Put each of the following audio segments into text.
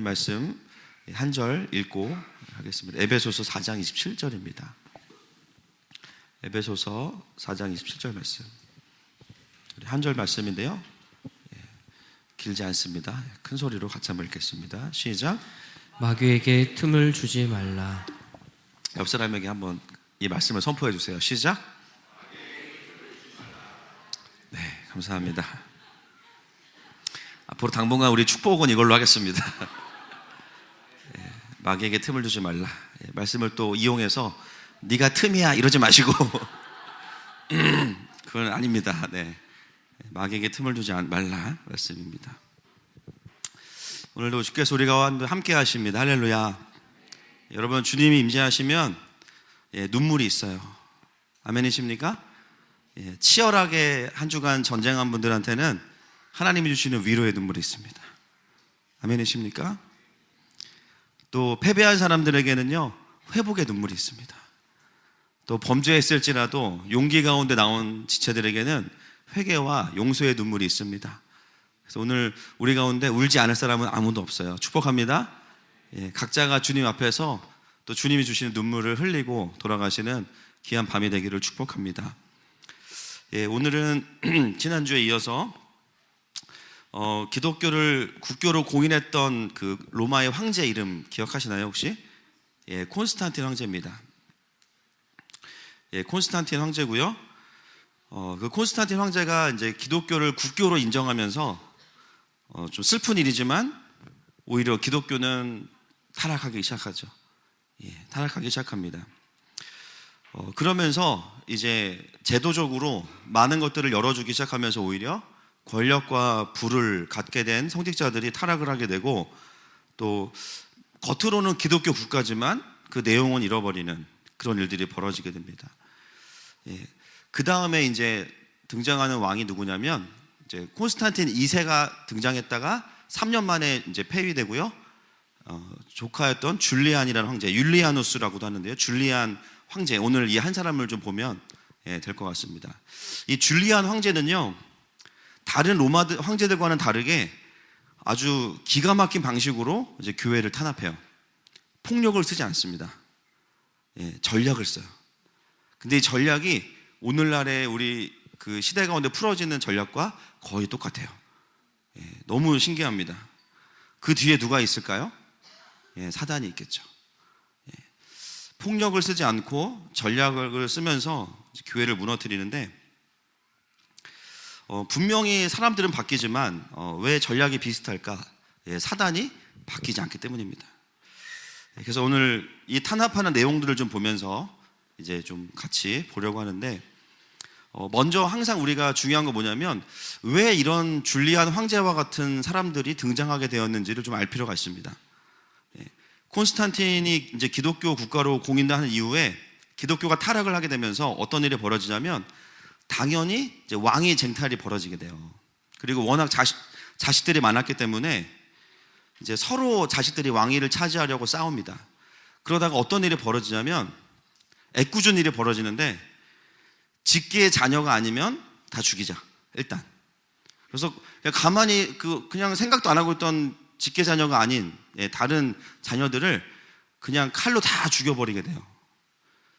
말씀 한 절 읽고 하겠습니다. 에베소서 4장 27절입니다. 에베소서 4장 27절 말씀. 한 절 말씀인데요, 길지 않습니다. 큰 소리로 같이 한번 읽겠습니다. 시작. 마귀에게 틈을 주지 말라. 옆 사람에게 한번 이 말씀을 선포해 주세요. 시작. 네, 감사합니다. 앞으로 당분간 우리 축복은 이걸로 하겠습니다. 마귀에게 틈을 주지 말라. 말씀을 또 이용해서 네가 틈이야 이러지 마시고 그건 아닙니다. 네, 마귀에게 틈을 주지 말라 말씀입니다. 오늘도 주께서 우리가 함께 하십니다. 할렐루야. 여러분, 주님이 임재하시면 눈물이 있어요. 아멘이십니까? 치열하게 한 주간 전쟁한 분들한테는 하나님이 주시는 위로의 눈물이 있습니다. 아멘이십니까? 또 패배한 사람들에게는요, 회복의 눈물이 있습니다. 또 범죄했을지라도 용기 가운데 나온 지체들에게는 회개와 용서의 눈물이 있습니다. 그래서 오늘 우리 가운데 울지 않을 사람은 아무도 없어요. 축복합니다. 각자가 주님 앞에서 또 주님이 주시는 눈물을 흘리고 돌아가시는 귀한 밤이 되기를 축복합니다. 오늘은 지난주에 이어서 기독교를 국교로 공인했던 그 로마의 황제 이름 기억하시나요 혹시? 콘스탄틴 황제입니다. 콘스탄틴 황제고요. 그 콘스탄틴 황제가 이제 기독교를 국교로 인정하면서 좀 슬픈 일이지만 오히려 기독교는 타락하기 시작하죠. 타락하기 시작합니다. 그러면서 이제 제도적으로 많은 것들을 열어주기 시작하면서 오히려 권력과 부를 갖게 된 성직자들이 타락을 하게 되고, 또 겉으로는 기독교 국가지만 그 내용은 잃어버리는 그런 일들이 벌어지게 됩니다. 그 다음에 이제 등장하는 왕이 누구냐면 이제 콘스탄틴 2세가 등장했다가 3년 만에 이제 폐위되고요. 조카였던 줄리안이라는 황제, 율리아누스라고도 하는데요. 줄리안 황제, 오늘 이 한 사람을 좀 보면 될 것 같습니다. 이 줄리안 황제는요, 다른 로마 황제들과는 다르게 아주 기가 막힌 방식으로 이제 교회를 탄압해요. 폭력을 쓰지 않습니다. 전략을 써요. 근데 이 전략이 오늘날의 우리 그 시대 가운데 풀어지는 전략과 거의 똑같아요. 너무 신기합니다. 그 뒤에 누가 있을까요? 사단이 있겠죠. 폭력을 쓰지 않고 전략을 쓰면서 교회를 무너뜨리는데, 분명히 사람들은 바뀌지만 왜 전략이 비슷할까? 사단이 바뀌지 않기 때문입니다. 그래서 오늘 이 탄압하는 내용들을 좀 보면서 이제 좀 같이 보려고 하는데, 먼저 항상 우리가 중요한 거 뭐냐면 왜 이런 줄리안 황제와 같은 사람들이 등장하게 되었는지를 좀 알 필요가 있습니다. 콘스탄틴이 이제 기독교 국가로 공인하는 이후에 기독교가 타락을 하게 되면서 어떤 일이 벌어지냐면 당연히 이제 왕위 쟁탈이 벌어지게 돼요. 그리고 워낙 자식들이 많았기 때문에 이제 서로 자식들이 왕위를 차지하려고 싸웁니다. 그러다가 어떤 일이 벌어지냐면 애꿎은 일이 벌어지는데, 직계의 자녀가 아니면 다 죽이자 일단. 그래서 가만히 그냥 생각도 안 하고 있던 직계 자녀가 아닌 다른 자녀들을 그냥 칼로 다 죽여버리게 돼요.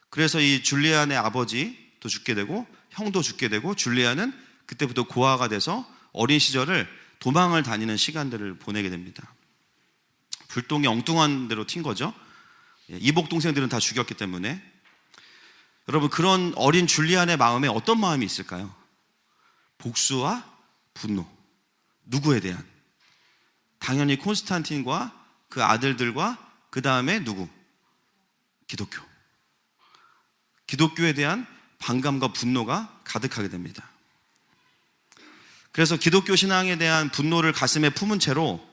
그래서 이 줄리안의 아버지도 죽게 되고 형도 죽게 되고, 줄리안은 그때부터 고아가 돼서 어린 시절을 도망을 다니는 시간들을 보내게 됩니다. 불똥이 엉뚱한 대로 튄 거죠. 이복 동생들은 다 죽였기 때문에. 여러분, 그런 어린 줄리안의 마음에 어떤 마음이 있을까요? 복수와 분노. 누구에 대한? 당연히 콘스탄틴과 그 아들들과 그 다음에 누구? 기독교. 기독교에 대한 반감과 분노가 가득하게 됩니다. 그래서 기독교 신앙에 대한 분노를 가슴에 품은 채로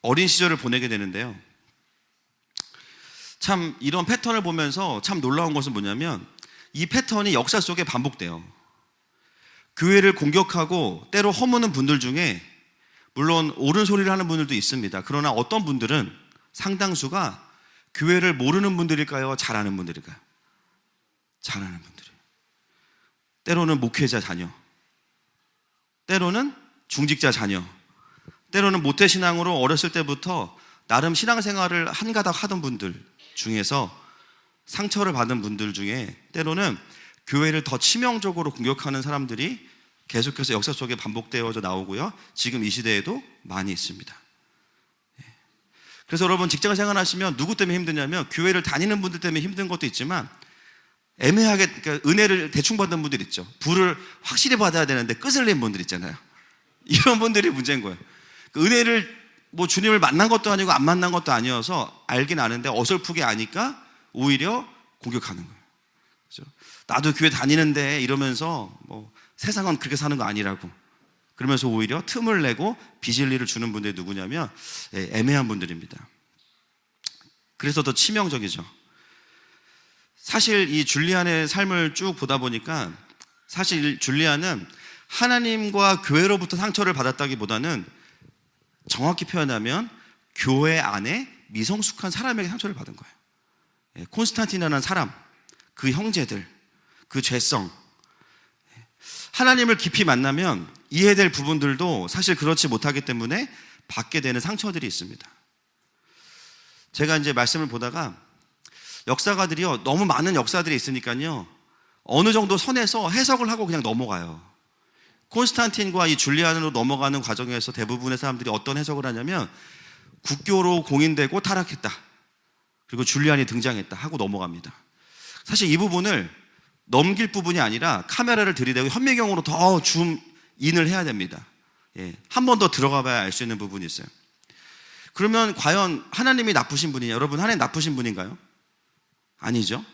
어린 시절을 보내게 되는데요. 참 이런 패턴을 보면서 참 놀라운 것은 뭐냐면 이 패턴이 역사 속에 반복돼요. 교회를 공격하고 때로 허무는 분들 중에 물론 옳은 소리를 하는 분들도 있습니다. 그러나 어떤 분들은 상당수가 교회를 모르는 분들일까요? 잘 아는 분들일까요? 잘 아는 분들이에요. 때로는 목회자 자녀, 때로는 중직자 자녀, 때로는 모태신앙으로 어렸을 때부터 나름 신앙생활을 한가닥 하던 분들 중에서 상처를 받은 분들 중에 때로는 교회를 더 치명적으로 공격하는 사람들이 계속해서 역사 속에 반복되어져 나오고요. 지금 이 시대에도 많이 있습니다. 그래서 여러분 직장 생활 하시면 누구 때문에 힘드냐면 교회를 다니는 분들 때문에 힘든 것도 있지만 애매하게 그러니까 은혜를 대충 받는 분들 있죠. 부를 확실히 받아야 되는데 끝을 낸 분들 있잖아요. 이런 분들이 문제인 거예요. 그 은혜를 뭐 주님을 만난 것도 아니고 안 만난 것도 아니어서 알긴 아는데 어설프게 아니까 오히려 공격하는 거예요. 그렇죠? 나도 교회 다니는데 이러면서 뭐 세상은 그렇게 사는 거 아니라고 그러면서 오히려 틈을 내고 비진리를 주는 분들이 누구냐면 애매한 분들입니다. 그래서 더 치명적이죠. 사실 이 줄리안의 삶을 쭉 보다 보니까 사실 줄리안은 하나님과 교회로부터 상처를 받았다기보다는 정확히 표현하면 교회 안에 미성숙한 사람에게 상처를 받은 거예요. 콘스탄틴이라는 사람, 그 형제들, 그 죄성. 하나님을 깊이 만나면 이해될 부분들도 사실 그렇지 못하기 때문에 받게 되는 상처들이 있습니다. 제가 이제 말씀을 보다가 역사가들이요, 너무 많은 역사들이 있으니까요, 어느 정도 선에서 해석을 하고 그냥 넘어가요. 콘스탄틴과 이 줄리안으로 넘어가는 과정에서 대부분의 사람들이 어떤 해석을 하냐면 국교로 공인되고 타락했다. 그리고 줄리안이 등장했다 하고 넘어갑니다. 사실 이 부분을 넘길 부분이 아니라 카메라를 들이대고 현미경으로 더 줌인을 해야 됩니다. 한 번 더 들어가 봐야 알 수 있는 부분이 있어요. 그러면 과연 하나님이 나쁘신 분이냐? 여러분, 하나님 나쁘신 분인가요? 아니죠.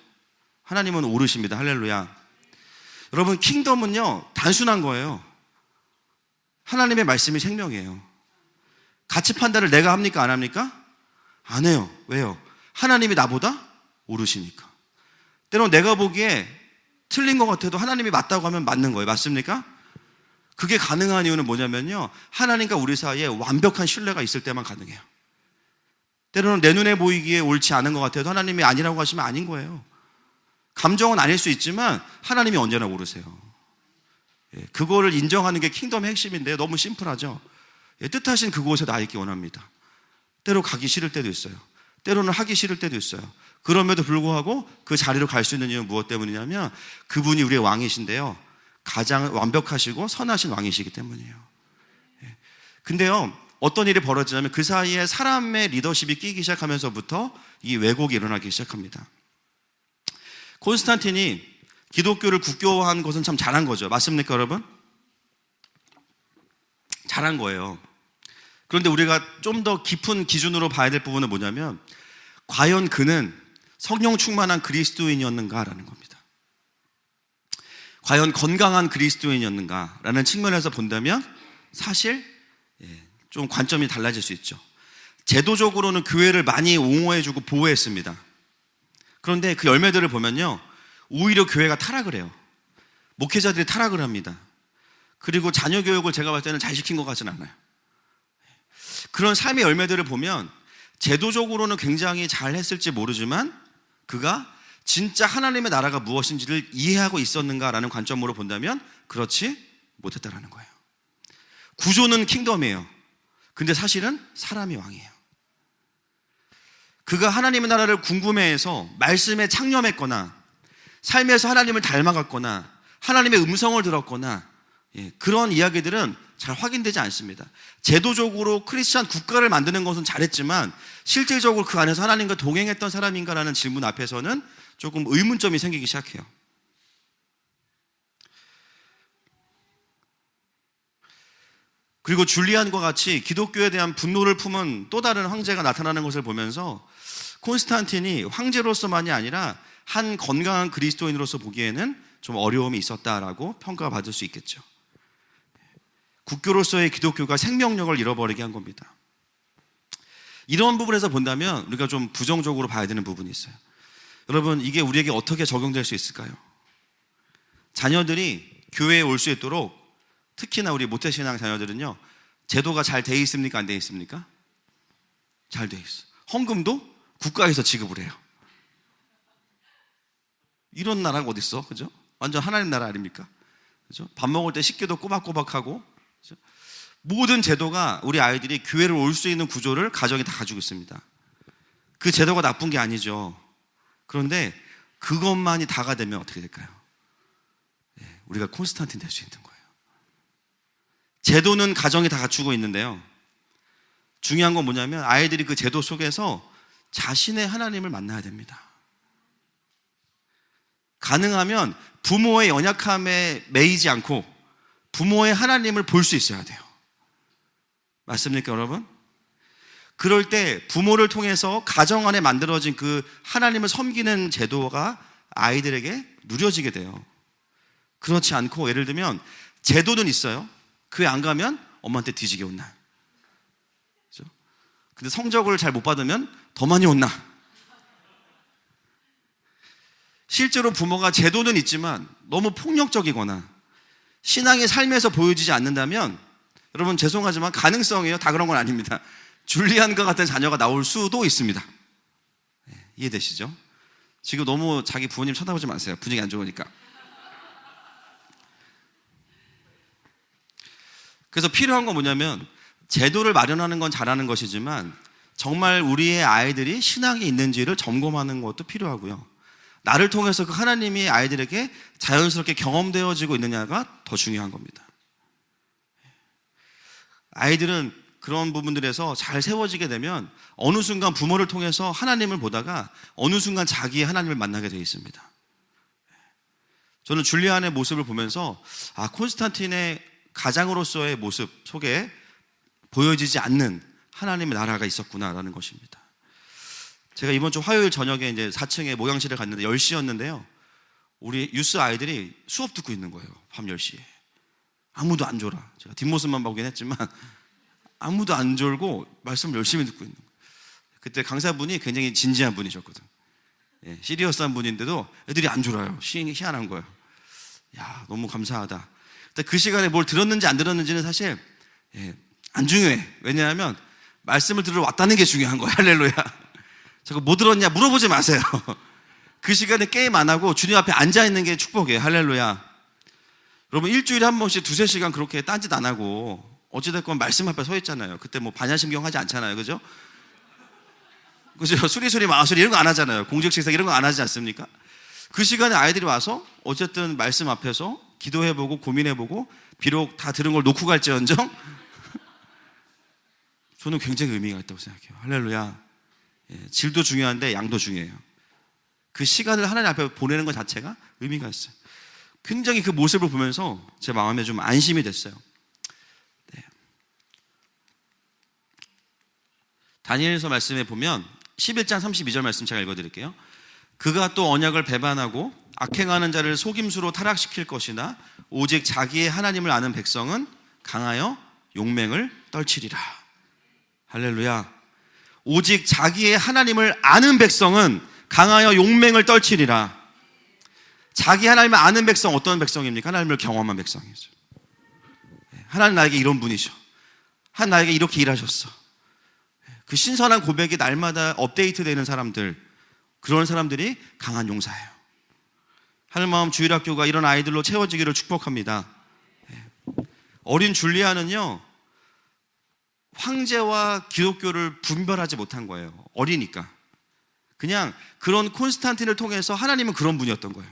하나님은 옳으십니다. 할렐루야. 여러분, 킹덤은요 단순한 거예요. 하나님의 말씀이 생명이에요. 가치 판단을 내가 합니까? 안 합니까? 안 해요. 왜요? 하나님이 나보다 옳으시니까. 때론 내가 보기에 틀린 것 같아도 하나님이 맞다고 하면 맞는 거예요. 맞습니까? 그게 가능한 이유는 뭐냐면요, 하나님과 우리 사이에 완벽한 신뢰가 있을 때만 가능해요. 때로는 내 눈에 보이기에 옳지 않은 것 같아도 하나님이 아니라고 하시면 아닌 거예요. 감정은 아닐 수 있지만 하나님이 언제나 옳으세요. 그거를 인정하는 게 킹덤의 핵심인데요, 너무 심플하죠. 뜻하신 그곳에 나 있기 원합니다. 때로 가기 싫을 때도 있어요. 때로는 하기 싫을 때도 있어요. 그럼에도 불구하고 그 자리로 갈 수 있는 이유는 무엇 때문이냐면 그분이 우리의 왕이신데요, 가장 완벽하시고 선하신 왕이시기 때문이에요. 근데요, 어떤 일이 벌어지냐면 그 사이에 사람의 리더십이 끼기 시작하면서부터 이 왜곡이 일어나기 시작합니다. 콘스탄틴이 기독교를 국교화한 것은 참 잘한 거죠. 맞습니까, 여러분? 잘한 거예요. 그런데 우리가 좀 더 깊은 기준으로 봐야 될 부분은 뭐냐면 과연 그는 성령 충만한 그리스도인이었는가라는 겁니다. 과연 건강한 그리스도인이었는가라는 측면에서 본다면 사실 좀 관점이 달라질 수 있죠. 제도적으로는 교회를 많이 옹호해주고 보호했습니다. 그런데 그 열매들을 보면요, 오히려 교회가 타락을 해요. 목회자들이 타락을 합니다. 그리고 자녀 교육을 제가 봤을 때는 잘 시킨 것 같지는 않아요. 그런 삶의 열매들을 보면 제도적으로는 굉장히 잘 했을지 모르지만 그가 진짜 하나님의 나라가 무엇인지를 이해하고 있었는가라는 관점으로 본다면 그렇지 못했다라는 거예요. 구조는 킹덤이에요. 근데 사실은 사람이 왕이에요. 그가 하나님의 나라를 궁금해해서 말씀에 창념했거나 삶에서 하나님을 닮아갔거나 하나님의 음성을 들었거나 그런 이야기들은 잘 확인되지 않습니다. 제도적으로 크리스찬 국가를 만드는 것은 잘했지만 실질적으로 그 안에서 하나님과 동행했던 사람인가라는 질문 앞에서는 조금 의문점이 생기기 시작해요. 그리고 줄리안과 같이 기독교에 대한 분노를 품은 또 다른 황제가 나타나는 것을 보면서 콘스탄틴이 황제로서만이 아니라 한 건강한 그리스도인으로서 보기에는 좀 어려움이 있었다라고 평가받을 수 있겠죠. 국교로서의 기독교가 생명력을 잃어버리게 한 겁니다. 이런 부분에서 본다면 우리가 좀 부정적으로 봐야 되는 부분이 있어요. 여러분, 이게 우리에게 어떻게 적용될 수 있을까요? 자녀들이 교회에 올 수 있도록, 특히나 우리 모태신앙 자녀들은요, 제도가 잘 돼 있습니까? 안 돼 있습니까? 잘 돼 있어. 헌금도 국가에서 지급을 해요. 이런 나라가 어디 있어? 그죠? 완전 하나님 나라 아닙니까? 그죠? 밥 먹을 때 식기도 꼬박꼬박하고, 그죠? 모든 제도가 우리 아이들이 교회를 올 수 있는 구조를 가정이 다 가지고 있습니다. 그 제도가 나쁜 게 아니죠. 그런데 그것만이 다가 되면 어떻게 될까요? 우리가 콘스탄틴 될 수 있는 거예요. 제도는 가정이 다 갖추고 있는데요, 중요한 건 뭐냐면 아이들이 그 제도 속에서 자신의 하나님을 만나야 됩니다. 가능하면 부모의 연약함에 매이지 않고 부모의 하나님을 볼 수 있어야 돼요. 맞습니까, 여러분? 그럴 때 부모를 통해서 가정 안에 만들어진 그 하나님을 섬기는 제도가 아이들에게 누려지게 돼요. 그렇지 않고 예를 들면 제도는 있어요. 교회 안 가면 엄마한테 뒤지게 혼나. 그렇죠? 근데 성적을 잘 못 받으면 더 많이 혼나. 실제로 부모가 제도는 있지만 너무 폭력적이거나 신앙의 삶에서 보여지지 않는다면, 여러분 죄송하지만 가능성이에요. 다 그런 건 아닙니다. 줄리안과 같은 자녀가 나올 수도 있습니다. 이해되시죠? 지금 너무 자기 부모님 쳐다보지 마세요. 분위기 안 좋으니까. 그래서 필요한 건 뭐냐면 제도를 마련하는 건 잘하는 것이지만 정말 우리의 아이들이 신앙이 있는지를 점검하는 것도 필요하고요. 나를 통해서 그 하나님이 아이들에게 자연스럽게 경험되어지고 있느냐가 더 중요한 겁니다. 아이들은 그런 부분들에서 잘 세워지게 되면 어느 순간 부모를 통해서 하나님을 보다가 어느 순간 자기의 하나님을 만나게 되어 있습니다. 저는 줄리안의 모습을 보면서 콘스탄틴의 가장으로서의 모습 속에 보여지지 않는 하나님의 나라가 있었구나라는 것입니다. 제가 이번 주 화요일 저녁에 이제 4층에 모양실을 갔는데 10시였는데요. 우리 유스 아이들이 수업 듣고 있는 거예요. 밤 10시에. 아무도 안 졸아. 제가 뒷모습만 보긴 했지만 아무도 안 졸고 말씀을 열심히 듣고 있는 거예요. 그때 강사분이 굉장히 진지한 분이셨거든. 시리어스한 분인데도 애들이 안 졸아요. 희한한 거예요. 야, 너무 감사하다. 근데 그 시간에 뭘 들었는지 안 들었는지는 사실 안 중요해. 왜냐하면 말씀을 들으러 왔다는 게 중요한 거야. 할렐루야. 자꾸 뭐 들었냐 물어보지 마세요. 그 시간에 게임 안 하고 주님 앞에 앉아있는 게 축복이에요. 할렐루야. 여러분 일주일에 한 번씩 2-3시간 그렇게 딴짓 안 하고 어찌됐건 말씀 앞에 서 있잖아요. 그때 뭐 반야심경 하지 않잖아요. 그죠? 그죠? 수리수리 마수리 이런 거 안 하잖아요. 공적식사 이런 거 안 하지 않습니까? 그 시간에 아이들이 와서 어쨌든 말씀 앞에서 기도해보고 고민해보고 비록 다 들은 걸 놓고 갈지언정 저는 굉장히 의미가 있다고 생각해요. 할렐루야. 질도 중요한데 양도 중요해요. 그 시간을 하나님 앞에 보내는 것 자체가 의미가 있어요. 굉장히 그 모습을 보면서 제 마음에 좀 안심이 됐어요. 다니엘서 말씀에 보면 11장 32절 말씀 제가 읽어드릴게요. 그가 또 언약을 배반하고 악행하는 자를 속임수로 타락시킬 것이나 오직 자기의 하나님을 아는 백성은 강하여 용맹을 떨치리라. 할렐루야. 오직 자기의 하나님을 아는 백성은 강하여 용맹을 떨치리라. 자기 하나님을 아는 백성 어떤 백성입니까? 하나님을 경험한 백성이죠. 하나님 나에게 이런 분이셔. 하나님 나에게 이렇게 일하셨어. 그 신선한 고백이 날마다 업데이트되는 사람들, 그런 사람들이 강한 용사예요. 하늘마음 주일학교가 이런 아이들로 채워지기를 축복합니다. 어린 줄리아는요, 황제와 기독교를 분별하지 못한 거예요. 어리니까. 그냥 그런 콘스탄틴을 통해서 하나님은 그런 분이었던 거예요.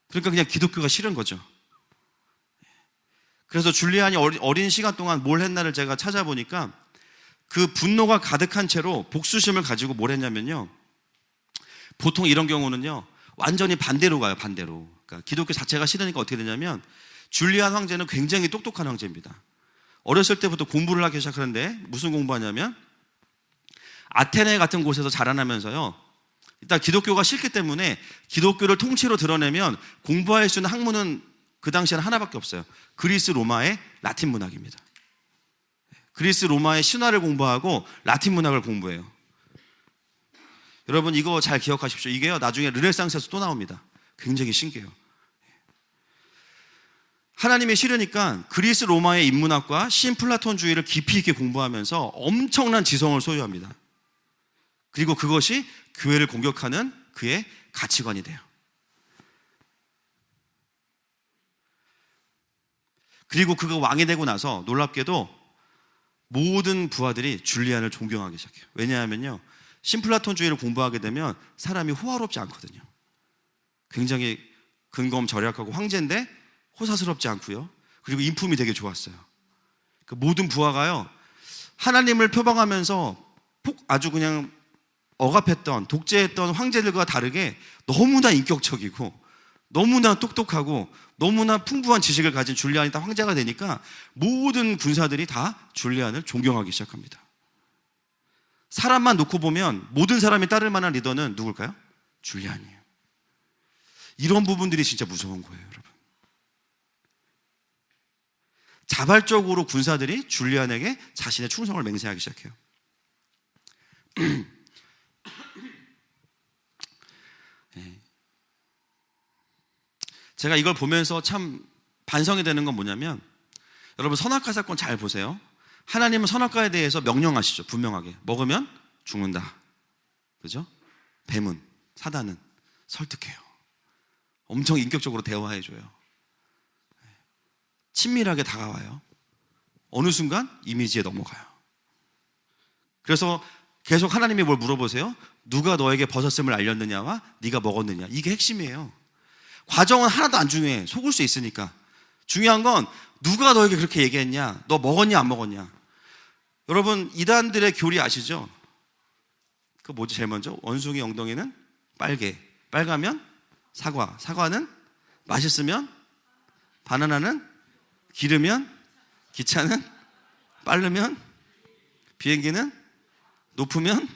그러니까 그냥 기독교가 싫은 거죠. 그래서 줄리안이 어린 시간 동안 뭘 했나를 제가 찾아보니까 그 분노가 가득한 채로 복수심을 가지고 뭘 했냐면요, 보통 이런 경우는요 완전히 반대로 가요. 반대로. 그러니까 기독교 자체가 싫으니까 어떻게 되냐면, 줄리안 황제는 굉장히 똑똑한 황제입니다. 어렸을 때부터 공부를 하기 시작하는데 무슨 공부하냐면 아테네 같은 곳에서 자라나면서요, 일단 기독교가 싫기 때문에 기독교를 통째로 드러내면 공부할 수 있는 학문은 그 당시에는 하나밖에 없어요. 그리스 로마의 라틴 문학입니다. 그리스 로마의 신화를 공부하고 라틴 문학을 공부해요. 여러분 이거 잘 기억하십시오. 이게요 나중에 르네상스에서 또 나옵니다. 굉장히 신기해요. 하나님이 싫으니까 그리스 로마의 인문학과 신플라톤주의를 깊이 있게 공부하면서 엄청난 지성을 소유합니다. 그리고 그것이 교회를 공격하는 그의 가치관이 돼요. 그리고 그가 왕이 되고 나서 놀랍게도 모든 부하들이 줄리안을 존경하기 시작해요. 왜냐하면요, 신플라톤주의를 공부하게 되면 사람이 호화롭지 않거든요. 굉장히 근검 절약하고 황제인데 호사스럽지 않고요. 그리고 인품이 되게 좋았어요. 그 모든 부하가요, 하나님을 표방하면서 아주 그냥 억압했던, 독재했던 황제들과 다르게 너무나 인격적이고 너무나 똑똑하고 너무나 풍부한 지식을 가진 줄리안이 딱 황제가 되니까 모든 군사들이 다 줄리안을 존경하기 시작합니다. 사람만 놓고 보면 모든 사람이 따를 만한 리더는 누굴까요? 줄리안이에요. 이런 부분들이 진짜 무서운 거예요, 여러분. 자발적으로 군사들이 줄리안에게 자신의 충성을 맹세하기 시작해요. 제가 이걸 보면서 참 반성이 되는 건 뭐냐면, 여러분 선악과 사건 잘 보세요. 하나님은 선악과에 대해서 명령하시죠. 분명하게 먹으면 죽는다, 그죠? 뱀은, 사단은 설득해요. 엄청 인격적으로 대화해줘요. 친밀하게 다가와요. 어느 순간 이미지에 넘어가요. 그래서 계속 하나님이 뭘 물어보세요? 누가 너에게 버섯음을 알렸느냐와 네가 먹었느냐. 이게 핵심이에요. 과정은 하나도 안 중요해. 속을 수 있으니까. 중요한 건 누가 너에게 그렇게 얘기했냐, 너 먹었냐 안 먹었냐. 여러분 이단들의 교리 아시죠? 그 뭐지? 제일 먼저 원숭이 엉덩이는 빨개, 빨가면 사과, 사과는 맛있으면, 바나나는 기르면, 기차는 빠르면, 비행기는 높으면.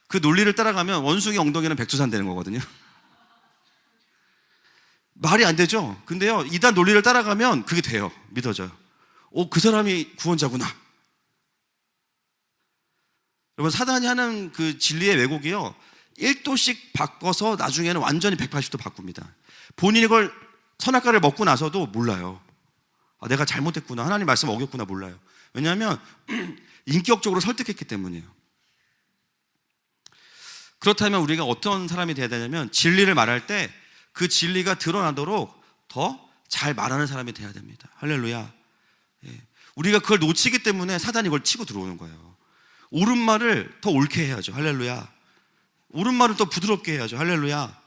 그 논리를 따라가면 원숭이 엉덩이는 백두산 되는 거거든요. 말이 안 되죠? 근데요, 이단 논리를 따라가면 그게 돼요. 믿어져요. 그 사람이 구원자구나. 여러분 사단이 하는 그 진리의 왜곡이요, 1도씩 바꿔서 나중에는 완전히 180도 바꿉니다. 본인이 그걸 선악과를 먹고 나서도 몰라요. 내가 잘못했구나, 하나님 말씀 어겼구나, 몰라요. 왜냐하면 인격적으로 설득했기 때문이에요. 그렇다면 우리가 어떤 사람이 돼야 되냐면, 진리를 말할 때 그 진리가 드러나도록 더 잘 말하는 사람이 돼야 됩니다. 할렐루야. 우리가 그걸 놓치기 때문에 사단이 그걸 치고 들어오는 거예요. 옳은 말을 더 옳게 해야죠. 할렐루야. 옳은 말을 더 부드럽게 해야죠. 할렐루야.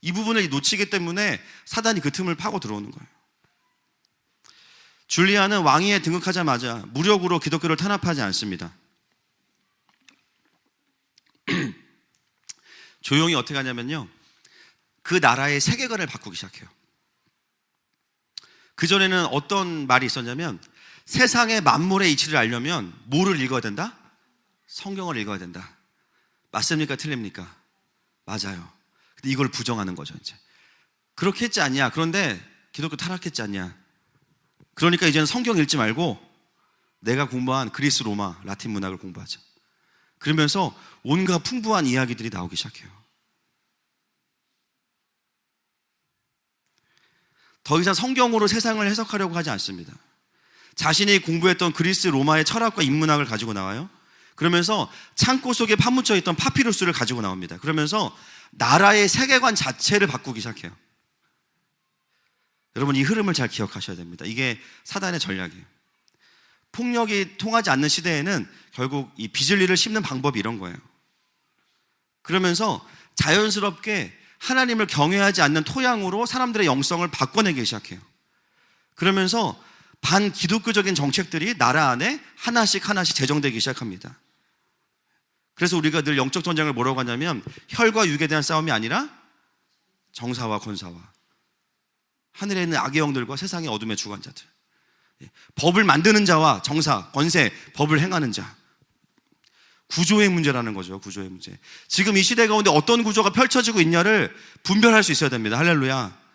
이 부분을 놓치기 때문에 사단이 그 틈을 파고 들어오는 거예요. 줄리안은 왕위에 등극하자마자 무력으로 기독교를 탄압하지 않습니다. 조용히 어떻게 하냐면요, 그 나라의 세계관을 바꾸기 시작해요. 그전에는 어떤 말이 있었냐면, 세상의 만물의 이치를 알려면 뭐를 읽어야 된다? 성경을 읽어야 된다. 맞습니까? 틀립니까? 맞아요. 근데 이걸 부정하는 거죠. 이제 그렇게 했지 않냐? 그런데 기독교 타락했지 않냐? 그러니까 이제는 성경 읽지 말고 내가 공부한 그리스, 로마, 라틴 문학을 공부하자. 그러면서 온갖 풍부한 이야기들이 나오기 시작해요. 더 이상 성경으로 세상을 해석하려고 하지 않습니다. 자신이 공부했던 그리스, 로마의 철학과 인문학을 가지고 나와요. 그러면서 창고 속에 파묻혀 있던 파피루스를 가지고 나옵니다. 그러면서 나라의 세계관 자체를 바꾸기 시작해요. 여러분 이 흐름을 잘 기억하셔야 됩니다. 이게 사단의 전략이에요. 폭력이 통하지 않는 시대에는 결국 이 비진리를 심는 방법이 이런 거예요. 그러면서 자연스럽게 하나님을 경외하지 않는 토양으로 사람들의 영성을 바꿔내기 시작해요. 그러면서 반기독교적인 정책들이 나라 안에 하나씩 제정되기 시작합니다. 그래서 우리가 늘 영적 전쟁을 뭐라고 하냐면, 혈과 육에 대한 싸움이 아니라 정사와 권사와, 하늘에 있는 악의 영들과 세상의 어둠의 주관자들, 법을 만드는 자와 정사, 권세, 법을 행하는 자. 구조의 문제라는 거죠. 구조의 문제. 지금 이 시대 가운데 어떤 구조가 펼쳐지고 있냐를 분별할 수 있어야 됩니다. 할렐루야.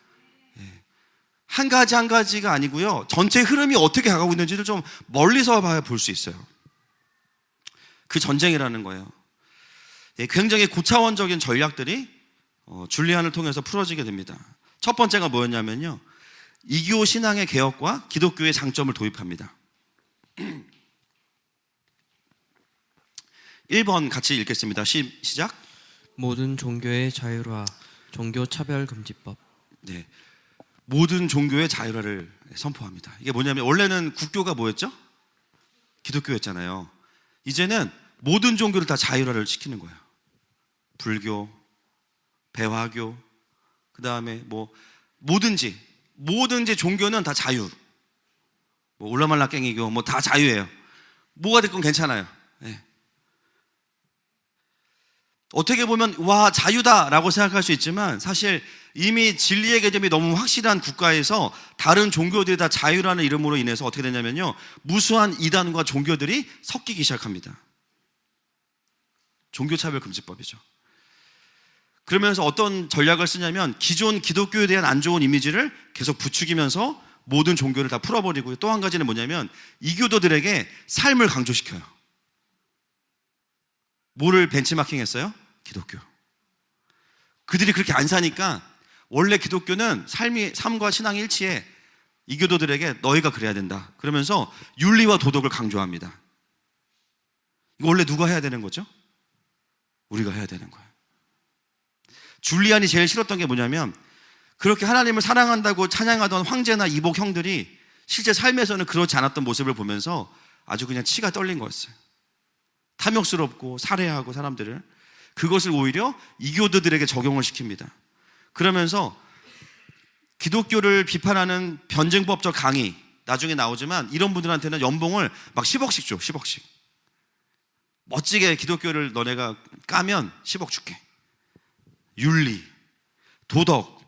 한 가지 한 가지가 아니고요, 전체 흐름이 어떻게 가고 있는지를 좀 멀리서 봐야 볼 수 있어요. 그 전쟁이라는 거예요. 굉장히 고차원적인 전략들이 줄리안을 통해서 풀어지게 됩니다. 첫 번째가 뭐였냐면요, 이교 신앙의 개혁과 기독교의 장점을 도입합니다. 1번 같이 읽겠습니다. 시작. 모든 종교의 자유화, 종교 차별 금지법. 네. 모든 종교의 자율화를 선포합니다. 이게 뭐냐면 원래는 국교가 뭐였죠? 기독교였잖아요. 이제는 모든 종교를 다 자율화를 시키는 거예요. 불교, 배화교, 그 다음에 뭐 뭐든지 종교는 다 자유. 뭐 울라말라깽이교 뭐 다 자유예요. 뭐가 됐건 괜찮아요. 네. 어떻게 보면 와 자유다라고 생각할 수 있지만 사실 이미 진리의 개념이 너무 확실한 국가에서 다른 종교들이 다 자유라는 이름으로 인해서 어떻게 되냐면요, 무수한 이단과 종교들이 섞이기 시작합니다. 종교차별금지법이죠. 그러면서 어떤 전략을 쓰냐면 기존 기독교에 대한 안 좋은 이미지를 계속 부추기면서 모든 종교를 다 풀어버리고요. 또 한 가지는 뭐냐면 이교도들에게 삶을 강조시켜요. 뭐를 벤치마킹했어요? 기독교. 그들이 그렇게 안 사니까 원래 기독교는 삶과 신앙이 일치해 이교도들에게 너희가 그래야 된다. 그러면서 윤리와 도덕을 강조합니다. 이거 원래 누가 해야 되는 거죠? 우리가 해야 되는 거예요. 줄리안이 제일 싫었던 게 뭐냐면 그렇게 하나님을 사랑한다고 찬양하던 황제나 이복 형들이 실제 삶에서는 그렇지 않았던 모습을 보면서 아주 그냥 치가 떨린 거였어요. 탐욕스럽고 살해하고 사람들을, 그것을 오히려 이교도들에게 적용을 시킵니다. 그러면서 기독교를 비판하는 변증법적 강의 나중에 나오지만 이런 분들한테는 연봉을 막 10억씩 줘. 10억씩. 멋지게 기독교를 너네가 까면 10억 줄게. 윤리, 도덕,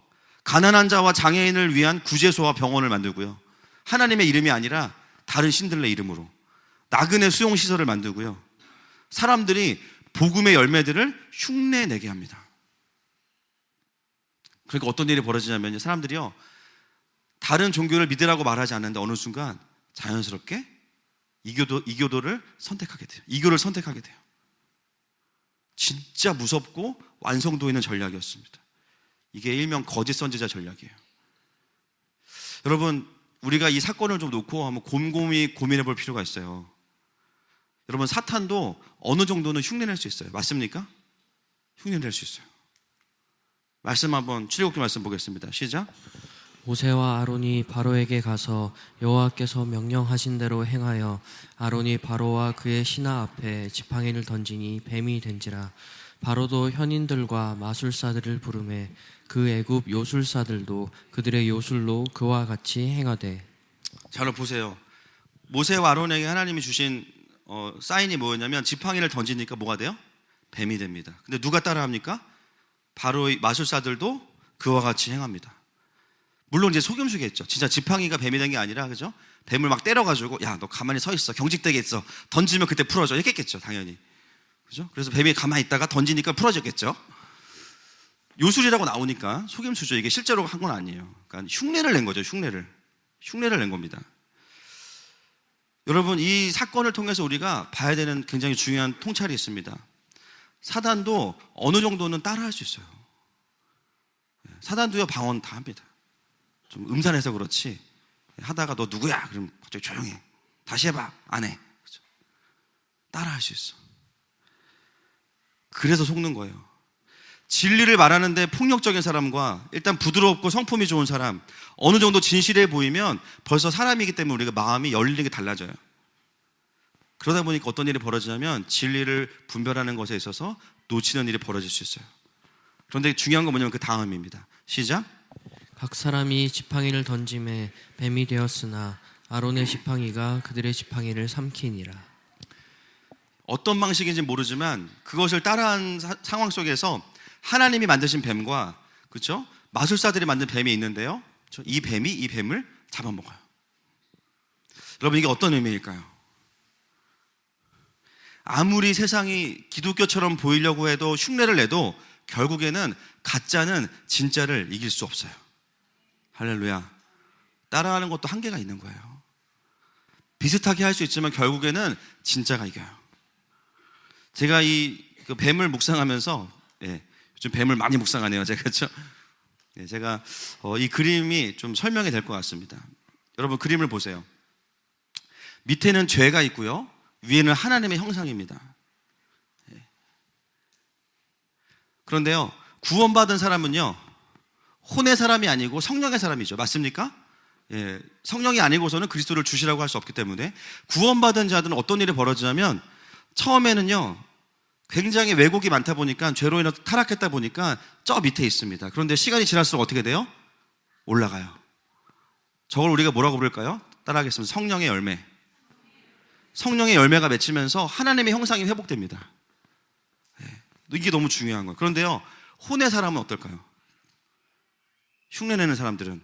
가난한 자와 장애인을 위한 구제소와 병원을 만들고요. 하나님의 이름이 아니라 다른 신들의 이름으로 나그네 수용시설을 만들고요. 사람들이 복음의 열매들을 흉내내게 합니다. 그러니까 어떤 일이 벌어지냐면 사람들이요, 다른 종교를 믿으라고 말하지 않는데 어느 순간 자연스럽게 이교도를 선택하게 돼요. 이교를 선택하게 돼요. 진짜 무섭고 완성도 있는 전략이었습니다. 이게 일명 거짓 선지자 전략이에요. 여러분, 우리가 이 사건을 좀 놓고 한번 곰곰이 고민해 볼 필요가 있어요. 여러분, 사탄도 어느 정도는 흉내낼 수 있어요. 맞습니까? 흉내낼 수 있어요. 말씀 한번 출애굽기 말씀 보겠습니다. 시작. 모세와 아론이 바로에게 가서 여호와께서 명령하신 대로 행하여 아론이 바로와 그의 신하 앞에 지팡이를 던지니 뱀이 된지라. 바로도 현인들과 마술사들을 부르매 그 애굽 요술사들도 그들의 요술로 그와 같이 행하되. 잘 보세요. 모세와 아론에게 하나님이 주신 사인이 뭐였냐면 지팡이를 던지니까 뭐가 돼요? 뱀이 됩니다. 근데 누가 따라합니까? 바로의 마술사들도 그와 같이 행합니다. 물론 이제 속임수겠죠. 진짜 지팡이가 뱀이 된 게 아니라, 그죠? 뱀을 막 때려가지고 야, 너 가만히 서 있어, 경직되게 있어, 던지면 그때 풀어져 했겠죠, 당연히. 그죠? 그래서 뱀이 가만히 있다가 던지니까 풀어졌겠죠. 요술이라고 나오니까 속임수죠. 이게 실제로 한 건 아니에요. 그러니까 흉내를 낸 거죠. 흉내를 낸 겁니다. 여러분, 이 사건을 통해서 우리가 봐야 되는 굉장히 중요한 통찰이 있습니다. 사단도 어느 정도는 따라할 수 있어요. 사단도요, 방언 다 합니다. 좀 음산해서 그렇지, 하다가 너 누구야? 그럼 갑자기 조용히 해. 다시 해봐. 안 해. 그렇죠? 따라할 수 있어. 그래서 속는 거예요. 진리를 말하는데 폭력적인 사람과 일단 부드럽고 성품이 좋은 사람, 어느 정도 진실해 보이면 벌써 사람이기 때문에 우리가 마음이 열리는 게 달라져요. 그러다 보니까 어떤 일이 벌어지냐면 진리를 분별하는 것에 있어서 놓치는 일이 벌어질 수 있어요. 그런데 중요한 건 뭐냐면 그 다음입니다. 시작. 각 사람이 지팡이를 던짐에 뱀이 되었으나 아론의 지팡이가 그들의 지팡이를 삼키니라. 어떤 방식인지 모르지만 그것을 따라한 상황 속에서 하나님이 만드신 뱀과, 그렇죠? 마술사들이 만든 뱀이 있는데요. 이 뱀을 잡아먹어요. 여러분, 이게 어떤 의미일까요? 아무리 세상이 기독교처럼 보이려고 해도 흉내를 내도 결국에는 가짜는 진짜를 이길 수 없어요. 할렐루야. 따라하는 것도 한계가 있는 거예요. 비슷하게 할 수 있지만 결국에는 진짜가 이겨요. 제가 그 뱀을 묵상하면서, 요즘 뱀을 많이 묵상하네요. 제가, 그렇죠? 제가 이 그림이 좀 설명이 될 것 같습니다. 여러분, 그림을 보세요. 밑에는 죄가 있고요, 위에는 하나님의 형상입니다. 그런데요, 구원받은 사람은요, 혼의 사람이 아니고 성령의 사람이죠. 맞습니까? 예, 성령이 아니고서는 그리스도를 주시라고 할 수 없기 때문에 구원받은 자들은 어떤 일이 벌어지냐면 처음에는요 굉장히 왜곡이 많다 보니까 죄로 인해서 타락했다 보니까 저 밑에 있습니다. 그런데 시간이 지날수록 어떻게 돼요? 올라가요. 저걸 우리가 뭐라고 부를까요? 따라하겠습니다. 성령의 열매. 성령의 열매가 맺히면서 하나님의 형상이 회복됩니다. 예, 이게 너무 중요한 거예요. 그런데요 혼의 사람은 어떨까요? 흉내내는 사람들은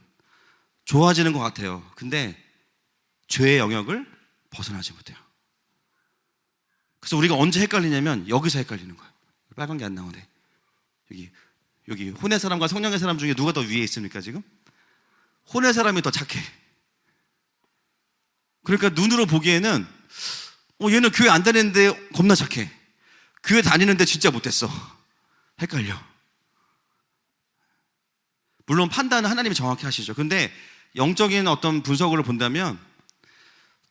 좋아지는 것 같아요. 근데 죄의 영역을 벗어나지 못해요. 그래서 우리가 언제 헷갈리냐면 여기서 헷갈리는 거예요. 빨간 게 안 나오네. 여기 혼의 사람과 성령의 사람 중에 누가 더 위에 있습니까 지금? 혼의 사람이 더 착해. 그러니까 눈으로 보기에는 얘는 교회 안 다니는데 겁나 착해. 교회 다니는데 진짜 못됐어. 헷갈려. 물론 판단은 하나님이 정확히 하시죠. 근데 영적인 어떤 분석을 본다면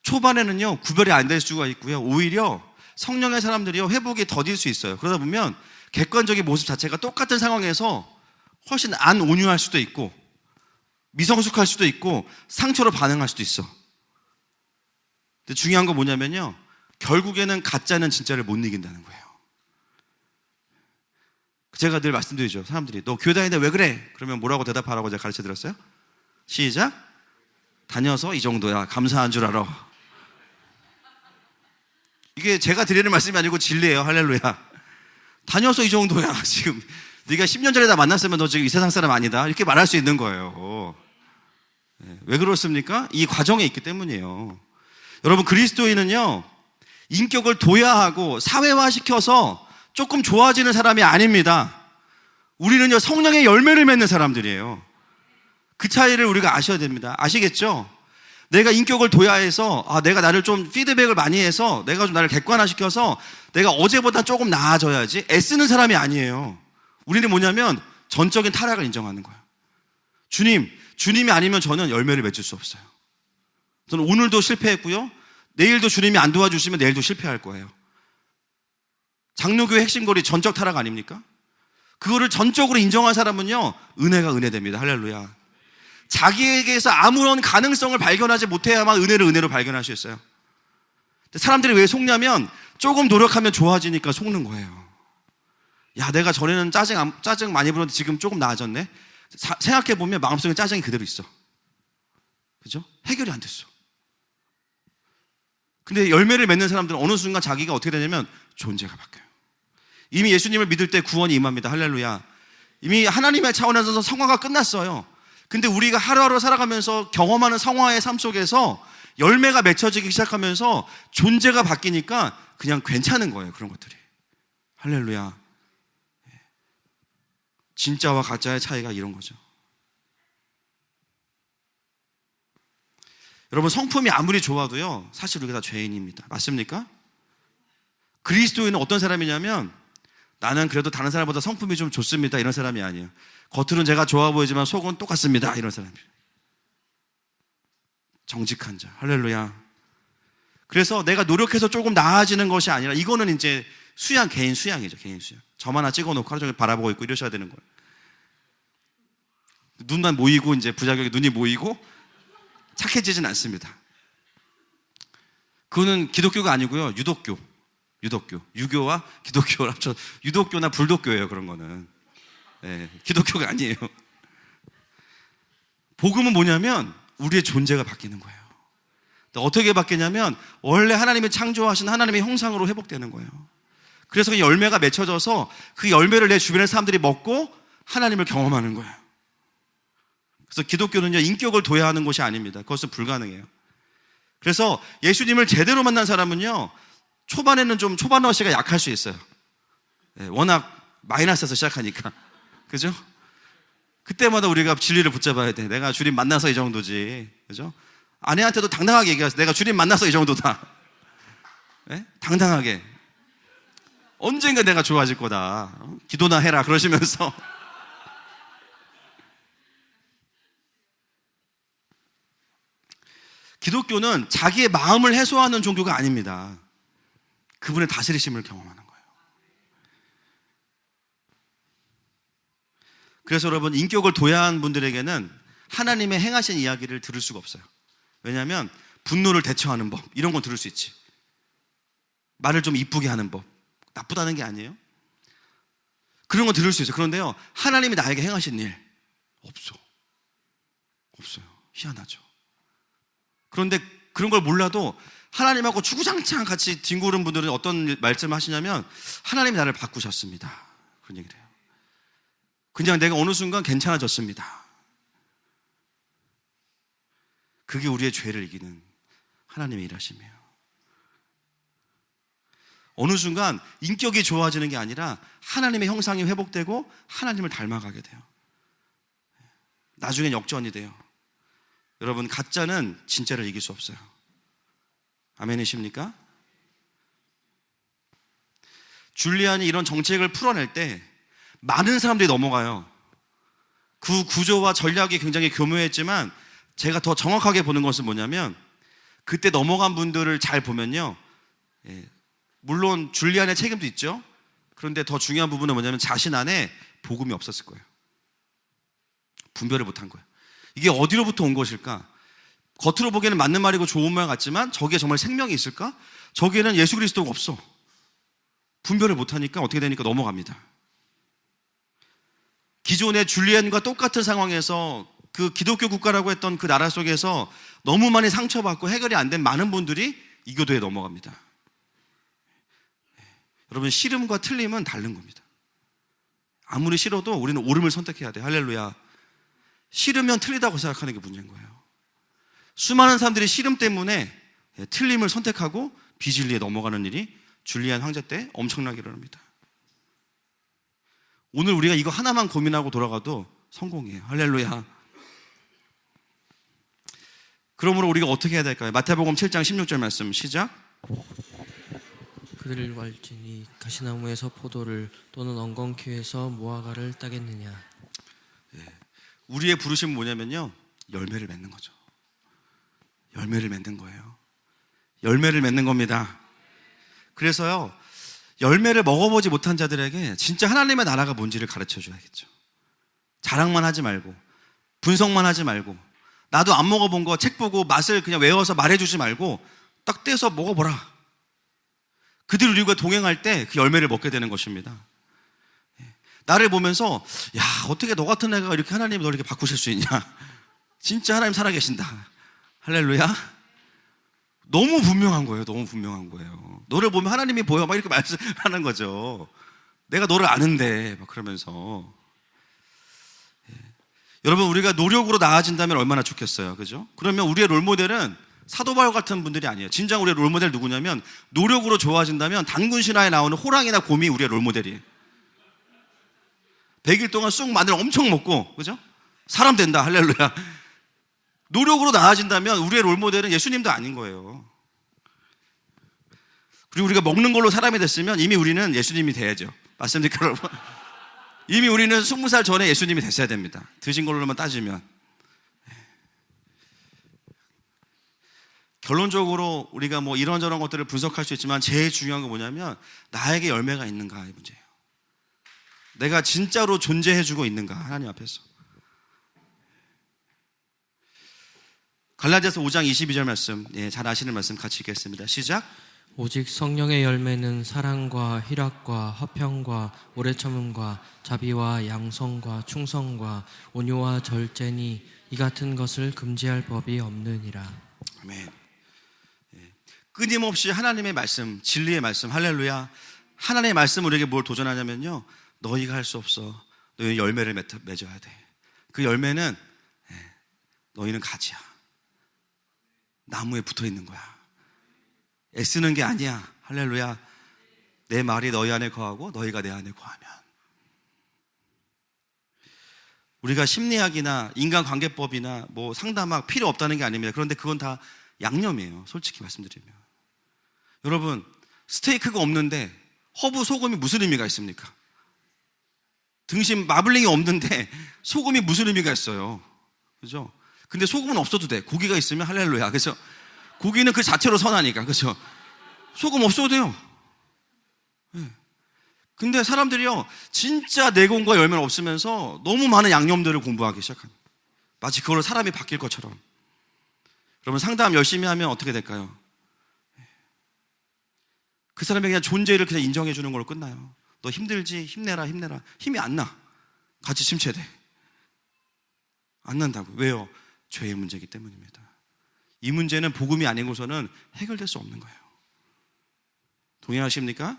초반에는요 구별이 안 될 수가 있고요. 오히려 성령의 사람들이요 회복이 더딜 수 있어요. 그러다 보면 객관적인 모습 자체가 똑같은 상황에서 훨씬 안 온유할 수도 있고 미성숙할 수도 있고 상처로 반응할 수도 있어. 근데 중요한 건 뭐냐면요 결국에는 가짜는 진짜를 못 이긴다는 거예요. 제가 늘 말씀드리죠. 사람들이 너 교회 다니는데 왜 그래? 그러면 뭐라고 대답하라고 제가 가르쳐 드렸어요? 시작. 다녀서 이 정도야. 감사한 줄 알아. 이게 제가 드리는 말씀이 아니고 진리예요. 할렐루야. 다녀서 이 정도야. 지금 네가 10년 전에 다 만났으면 너 지금 이 세상 사람 아니다. 이렇게 말할 수 있는 거예요. 왜 그렇습니까? 이 과정에 있기 때문이에요. 여러분 그리스도인은요 인격을 도야하고 사회화시켜서 조금 좋아지는 사람이 아닙니다. 우리는요 성령의 열매를 맺는 사람들이에요. 그 차이를 우리가 아셔야 됩니다. 아시겠죠? 내가 인격을 도야해서 내가 나를 좀 피드백을 많이 해서 내가 좀 나를 객관화시켜서 내가 어제보다 조금 나아져야지 애쓰는 사람이 아니에요. 우리는 뭐냐면 전적인 타락을 인정하는 거예요. 주님이 아니면 저는 열매를 맺을 수 없어요. 저는 오늘도 실패했고요. 내일도 주님이 안 도와주시면 내일도 실패할 거예요. 장로교회 핵심거리 전적 타락 아닙니까? 그거를 전적으로 인정한 사람은요 은혜가 은혜됩니다. 할렐루야. 자기에게서 아무런 가능성을 발견하지 못해야만 은혜를 은혜로 발견할 수 있어요. 사람들이 왜 속냐면 조금 노력하면 좋아지니까 속는 거예요. 야 내가 전에는 짜증 많이 부렸는데 지금 조금 나아졌네. 생각해보면 마음속에 짜증이 그대로 있어. 그죠? 해결이 안 됐어. 근데 열매를 맺는 사람들은 어느 순간 자기가 어떻게 되냐면 존재가 바뀌어요. 이미 예수님을 믿을 때 구원이 임합니다. 할렐루야. 이미 하나님의 차원에서 성화가 끝났어요. 근데 우리가 하루하루 살아가면서 경험하는 성화의 삶 속에서 열매가 맺혀지기 시작하면서 존재가 바뀌니까 그냥 괜찮은 거예요. 그런 것들이. 할렐루야. 진짜와 가짜의 차이가 이런 거죠. 여러분 성품이 아무리 좋아도요 사실 우리가 다 죄인입니다. 맞습니까? 그리스도인은 어떤 사람이냐면 나는 그래도 다른 사람보다 성품이 좀 좋습니다 이런 사람이 아니에요. 겉으로는 제가 좋아 보이지만 속은 똑같습니다 이런 사람이에요. 정직한 자. 할렐루야. 그래서 내가 노력해서 조금 나아지는 것이 아니라 이거는 이제 개인 수양이죠. 개인 수양. 점 하나 찍어놓고 하루 종일 바라보고 있고 이러셔야 되는 거예요. 눈만 모이고 이제 부작용에 눈이 모이고 착해지진 않습니다. 그거는 기독교가 아니고요. 유독교. 유교와 기독교를 합쳐 유독교나 불독교예요. 그런 거는. 기독교가 아니에요. 복음은 뭐냐면 우리의 존재가 바뀌는 거예요. 어떻게 바뀌냐면 원래 하나님이 창조하신 하나님의 형상으로 회복되는 거예요. 그래서 그 열매가 맺혀져서 그 열매를 내 주변의 사람들이 먹고 하나님을 경험하는 거예요. 그래서 기독교는요 인격을 도야하는 것이 아닙니다. 그것은 불가능해요. 그래서 예수님을 제대로 만난 사람은요 초반에는 좀 초반어시가 약할 수 있어요. 워낙 마이너스에서 시작하니까. 그죠? 그때마다 우리가 진리를 붙잡아야 돼. 내가 주님 만나서 이 정도지. 그죠? 아내한테도 당당하게 얘기하세요. 내가 주님 만나서 이 정도다. 당당하게. 언젠가 내가 좋아질 거다. 기도나 해라. 그러시면서. 기독교는 자기의 마음을 해소하는 종교가 아닙니다. 그분의 다스리심을 경험하는 거예요. 그래서 여러분, 인격을 도야한 분들에게는 하나님의 행하신 이야기를 들을 수가 없어요. 왜냐하면 분노를 대처하는 법, 이런 건 들을 수 있지. 말을 좀 이쁘게 하는 법, 나쁘다는 게 아니에요. 그런 건 들을 수 있어요. 그런데요, 하나님이 나에게 행하신 일 없어요. 희한하죠. 그런데 그런 걸 몰라도 하나님하고 주구장창 같이 뒹구는 분들은 어떤 말씀을 하시냐면, 하나님이 나를 바꾸셨습니다, 그런 얘기를 해요. 그냥 내가 어느 순간 괜찮아졌습니다. 그게 우리의 죄를 이기는 하나님의 일하심이에요. 어느 순간 인격이 좋아지는 게 아니라 하나님의 형상이 회복되고 하나님을 닮아가게 돼요. 나중엔 역전이 돼요. 여러분, 가짜는 진짜를 이길 수 없어요. 아멘이십니까? 줄리안이 이런 정책을 풀어낼 때 많은 사람들이 넘어가요. 그 구조와 전략이 굉장히 교묘했지만, 제가 더 정확하게 보는 것은 뭐냐면, 그때 넘어간 분들을 잘 보면요, 물론 줄리안의 책임도 있죠. 그런데 더 중요한 부분은 뭐냐면, 자신 안에 복음이 없었을 거예요. 분별을 못한 거예요. 이게 어디로부터 온 것일까? 겉으로 보기에는 맞는 말이고 좋은 말 같지만, 저기에 정말 생명이 있을까? 저기에는 예수 그리스도가 없어. 분별을 못하니까 어떻게 되니까 넘어갑니다. 기존의 줄리안과 똑같은 상황에서 그 기독교 국가라고 했던 그 나라 속에서 너무 많이 상처받고 해결이 안 된 많은 분들이 이 교도에 넘어갑니다. 여러분, 싫음과 틀림은 다른 겁니다. 아무리 싫어도 우리는 옳음을 선택해야 돼요. 할렐루야. 싫으면 틀리다고 생각하는 게 문제인 거예요. 수많은 사람들이 싫음 때문에 틀림을 선택하고 비진리에 넘어가는 일이 줄리안 황제 때 엄청나게 일어납니다. 오늘 우리가 이거 하나만 고민하고 돌아가도 성공이에요. 할렐루야. 그러므로 우리가 어떻게 해야 될까요? 마태복음 7장 16절 말씀 시작. 그들을 wal지니 가시나무에서 포도를 또는 엉겅퀴에서 무화과를 따겠느냐. 우리의 부르심은 뭐냐면요, 열매를 맺는 거죠. 열매를 맺는 거예요. 열매를 맺는 겁니다. 그래서요, 열매를 먹어보지 못한 자들에게 진짜 하나님의 나라가 뭔지를 가르쳐 줘야겠죠. 자랑만 하지 말고, 분석만 하지 말고, 나도 안 먹어본 거 책 보고 맛을 그냥 외워서 말해주지 말고 딱 떼서 먹어보라. 그들 우리가 동행할 때 그 열매를 먹게 되는 것입니다. 나를 보면서, 야, 어떻게 너 같은 애가 이렇게 하나님이 너 이렇게 바꾸실 수 있냐. 진짜 하나님 살아계신다. 할렐루야. 너무 분명한 거예요. 너무 분명한 거예요. 너를 보면 하나님이 보여. 막 이렇게 말씀하는 거죠. 내가 너를 아는데 막 그러면서. 여러분, 우리가 노력으로 나아진다면 얼마나 좋겠어요. 그죠? 그러면 우리의 롤모델은 사도 바울 같은 분들이 아니에요. 진정 우리의 롤모델 누구냐면, 노력으로 좋아진다면 단군 신화에 나오는 호랑이나 곰이 우리의 롤모델이에요. 100일 동안 쑥 마늘 엄청 먹고, 그죠? 사람 된다. 할렐루야. 노력으로 나아진다면 우리의 롤모델은 예수님도 아닌 거예요. 그리고 우리가 먹는 걸로 사람이 됐으면 이미 우리는 예수님이 돼야죠. 맞습니까, 여러분? 이미 우리는 20살 전에 예수님이 됐어야 됩니다. 드신 걸로만 따지면. 결론적으로 우리가 뭐 이런저런 것들을 분석할 수 있지만, 제일 중요한 건 뭐냐면, 나에게 열매가 있는가의 문제예요. 내가 진짜로 존재해주고 있는가, 하나님 앞에서. 갈라디아서 5장 22절 말씀, 잘 아시는 말씀 같이 읽겠습니다. 시작. 오직 성령의 열매는 사랑과 희락과 화평과 오래 참음과 자비와 양성과 충성과 온유와 절제니 이 같은 것을 금지할 법이 없느니라. 아멘. 끊임없이 하나님의 말씀, 진리의 말씀, 할렐루야. 하나님의 말씀 우리에게 뭘 도전하냐면요, 너희가 할 수 없어. 너희는 열매를 맺어야 돼. 그 열매는 너희는 가지야. 나무에 붙어 있는 거야. 애쓰는 게 아니야. 할렐루야. 내 말이 너희 안에 거하고 너희가 내 안에 거하면. 우리가 심리학이나 인간관계법이나 뭐 상담학 필요 없다는 게 아닙니다. 그런데 그건 다 양념이에요. 솔직히 말씀드리면. 여러분, 스테이크가 없는데 허브 소금이 무슨 의미가 있습니까? 등심 마블링이 없는데 소금이 무슨 의미가 있어요? 그죠? 근데 소금은 없어도 돼. 고기가 있으면 할렐루야. 그래서 고기는 그 자체로 선하니까. 그죠? 소금 없어도 돼요. 근데 사람들이요, 진짜 내공과 열매는 없으면서 너무 많은 양념들을 공부하기 시작합니다. 마치 그걸로 사람이 바뀔 것처럼. 여러분, 상담 열심히 하면 어떻게 될까요? 그 사람의 그냥 존재를 그냥 인정해 주는 걸로 끝나요. 너 힘들지? 힘내라. 힘이 안 나. 같이 침체돼. 안 난다고. 왜요? 죄의 문제이기 때문입니다. 이 문제는 복음이 아니고서는 해결될 수 없는 거예요. 동의하십니까?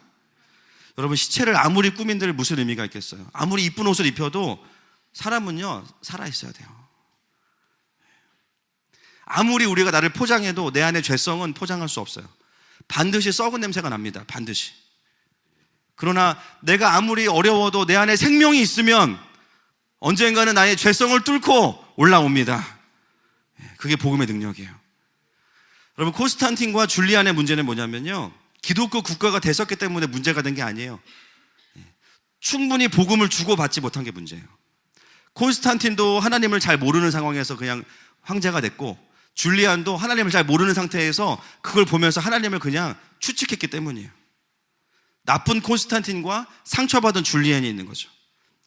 여러분, 시체를 아무리 꾸민들 무슨 의미가 있겠어요? 아무리 이쁜 옷을 입혀도 사람은요, 살아있어야 돼요. 아무리 우리가 나를 포장해도 내 안의 죄성은 포장할 수 없어요. 반드시 썩은 냄새가 납니다. 반드시. 그러나 내가 아무리 어려워도 내 안에 생명이 있으면 언젠가는 나의 죄성을 뚫고 올라옵니다. 그게 복음의 능력이에요. 여러분, 콘스탄틴과 줄리안의 문제는 뭐냐면요, 기독교 국가가 됐었기 때문에 문제가 된 게 아니에요. 충분히 복음을 주고받지 못한 게 문제예요. 콘스탄틴도 하나님을 잘 모르는 상황에서 그냥 황제가 됐고, 줄리안도 하나님을 잘 모르는 상태에서 그걸 보면서 하나님을 그냥 추측했기 때문이에요. 나쁜 콘스탄틴과 상처받은 줄리안이 있는 거죠.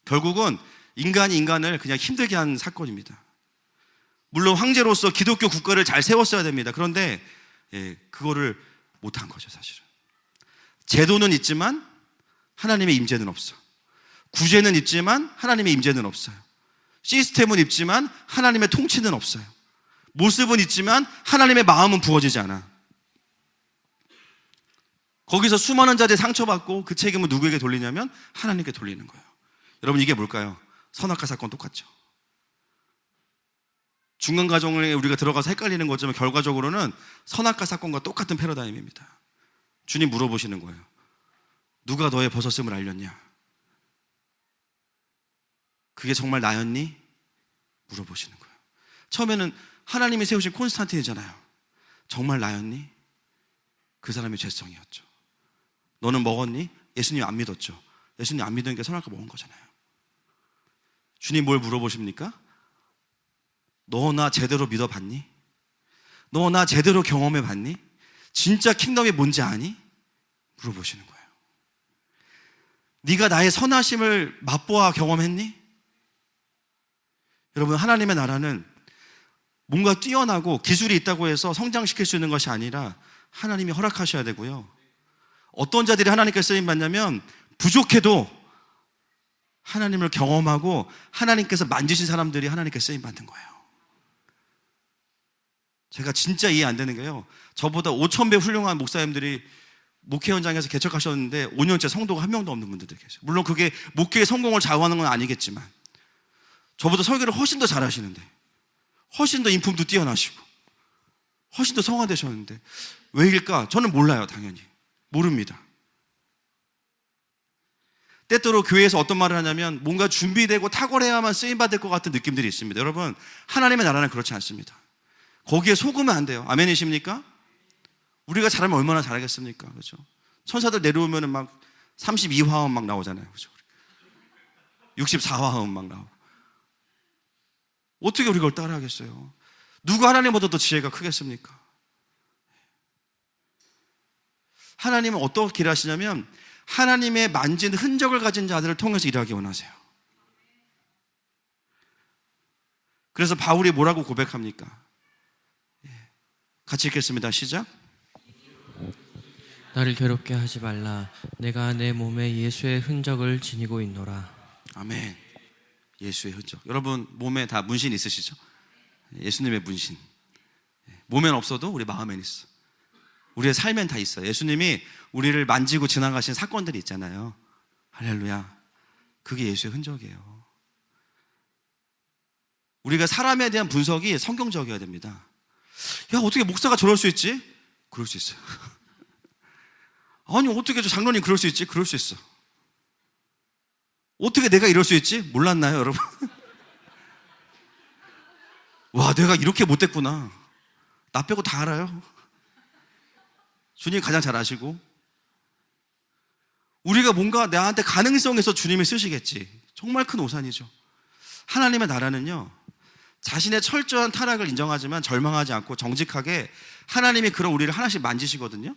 결국은 인간이 인간을 그냥 힘들게 한 사건입니다. 물론 황제로서 기독교 국가를 잘 세웠어야 됩니다. 그런데 그거를 못한 거죠, 사실은. 제도는 있지만 하나님의 임재는 없어. 구제는 있지만 하나님의 임재는 없어요. 시스템은 있지만 하나님의 통치는 없어요. 모습은 있지만 하나님의 마음은 부어지지 않아. 거기서 수많은 자들이 상처받고 그 책임을 누구에게 돌리냐면 하나님께 돌리는 거예요. 여러분, 이게 뭘까요? 선악과 사건 똑같죠. 중간과정에 우리가 들어가서 헷갈리는 거지만 결과적으로는 선악과 사건과 똑같은 패러다임입니다. 주님 물어보시는 거예요. 누가 너의 벗었음을 알렸냐? 그게 정말 나였니? 물어보시는 거예요. 처음에는 하나님이 세우신 콘스탄틴이잖아요. 정말 나였니? 그 사람의 죄성이었죠. 너는 먹었니? 예수님 안 믿었죠. 예수님 안 믿으니까 선악과 먹은 거잖아요. 주님 뭘 물어보십니까? 너 나 제대로 믿어봤니? 너 나 제대로 경험해봤니? 진짜 킹덤이 뭔지 아니? 물어보시는 거예요. 네가 나의 선하심을 맛보아 경험했니? 여러분, 하나님의 나라는 뭔가 뛰어나고 기술이 있다고 해서 성장시킬 수 있는 것이 아니라 하나님이 허락하셔야 되고요. 어떤 자들이 하나님께 쓰임받냐면 부족해도 하나님을 경험하고 하나님께서 만지신 사람들이 하나님께 쓰임받는 거예요. 제가 진짜 이해 안 되는 게요, 저보다 5,000배 훌륭한 목사님들이 목회 현장에서 개척하셨는데 5년째 성도가 한 명도 없는 분들도 계세요. 물론 그게 목회의 성공을 좌우하는 건 아니겠지만 저보다 설교를 훨씬 더 잘하시는데, 훨씬 더 인품도 뛰어나시고 훨씬 더 성화되셨는데 왜일까? 저는 몰라요. 당연히 모릅니다. 때때로 교회에서 어떤 말을 하냐면 뭔가 준비되고 탁월해야만 쓰임받을 것 같은 느낌들이 있습니다. 여러분, 하나님의 나라는 그렇지 않습니다. 거기에 속으면 안 돼요. 아멘이십니까? 우리가 잘하면 얼마나 잘하겠습니까? 그렇죠? 천사들 내려오면은 막 32화음 막 나오잖아요. 그렇죠? 64화음 막 나오고. 어떻게 우리가 그걸 따라 하겠어요? 누가 하나님보다 더 지혜가 크겠습니까? 하나님은 어떻게 일하시냐면 하나님의 만진 흔적을 가진 자들을 통해서 일하기 원하세요. 그래서 바울이 뭐라고 고백합니까? 같이 읽겠습니다. 시작. 나를 괴롭게 하지 말라. 내가 내 몸에 예수의 흔적을 지니고 있노라. 아멘. 예수의 흔적. 여러분 몸에 다 문신 있으시죠? 예수님의 문신. 몸엔 없어도 우리 마음엔 있어. 우리의 삶엔 다 있어요. 예수님이 우리를 만지고 지나가신 사건들이 있잖아요. 할렐루야. 그게 예수의 흔적이에요. 우리가 사람에 대한 분석이 성경적이어야 됩니다. 야, 어떻게 목사가 저럴 수 있지? 그럴 수 있어요. 아니, 어떻게 저 장로님 그럴 수 있지? 그럴 수 있어. 어떻게 내가 이럴 수 있지? 몰랐나요, 여러분? 와, 내가 이렇게 못됐구나. 나 빼고 다 알아요. 주님이 가장 잘 아시고, 우리가 뭔가 나한테 가능성에서 주님이 쓰시겠지. 정말 큰 오산이죠. 하나님의 나라는요, 자신의 철저한 타락을 인정하지만 절망하지 않고 정직하게 하나님이 그런 우리를 하나씩 만지시거든요.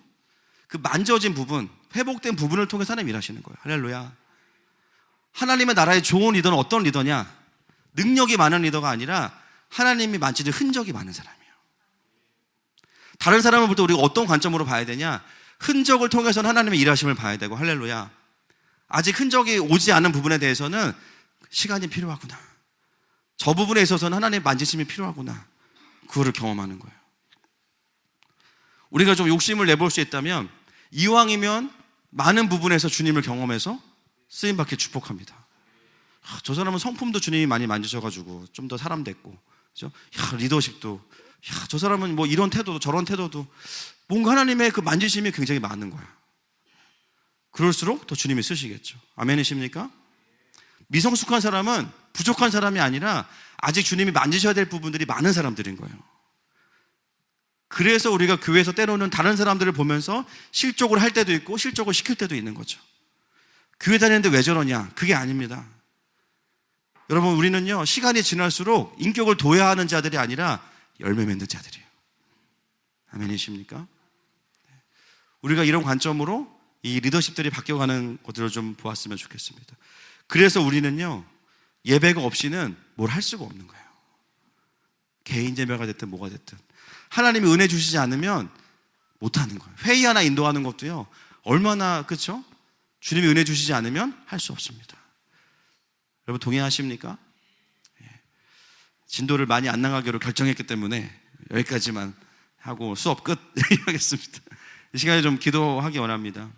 그 만져진 부분, 회복된 부분을 통해서 하나님 일하시는 거예요. 할렐루야. 하나님의 나라의 좋은 리더는 어떤 리더냐? 능력이 많은 리더가 아니라 하나님이 만지는 흔적이 많은 사람이에요. 다른 사람을 볼 때 우리가 어떤 관점으로 봐야 되냐? 흔적을 통해서는 하나님의 일하심을 봐야 되고, 할렐루야. 아직 흔적이 오지 않은 부분에 대해서는 시간이 필요하구나. 저 부분에 있어서는 하나님의 만지심이 필요하구나. 그거를 경험하는 거예요. 우리가 좀 욕심을 내볼 수 있다면 이왕이면 많은 부분에서 주님을 경험해서 쓰임받게 축복합니다. 저 사람은 성품도 주님이 많이 만지셔가지고 좀 더 사람 됐고, 그죠? 리더십도, 저 사람은 뭐 이런 태도도 저런 태도도 뭔가 하나님의 그 만지심이 굉장히 많은 거야. 그럴수록 더 주님이 쓰시겠죠. 아멘이십니까? 미성숙한 사람은 부족한 사람이 아니라 아직 주님이 만지셔야 될 부분들이 많은 사람들인 거예요. 그래서 우리가 교회에서 때로는 다른 사람들을 보면서 실족을 할 때도 있고 실족을 시킬 때도 있는 거죠. 교회 다니는데 왜 저러냐? 그게 아닙니다. 여러분, 우리는요, 시간이 지날수록 인격을 도야하는 자들이 아니라 열매 맺는 자들이에요. 아멘이십니까? 우리가 이런 관점으로 이 리더십들이 바뀌어가는 것들을 좀 보았으면 좋겠습니다. 그래서 우리는요, 예배가 없이는 뭘 할 수가 없는 거예요. 개인 예배가 됐든 뭐가 됐든 하나님이 은혜 주시지 않으면 못하는 거예요. 회의 하나 인도하는 것도요, 얼마나, 그렇죠? 주님이 은혜 주시지 않으면 할 수 없습니다. 여러분 동의하십니까? 진도를 많이 안 나가기로 결정했기 때문에 여기까지만 하고 수업 끝 하겠습니다. 이 시간에 좀 기도하기 원합니다.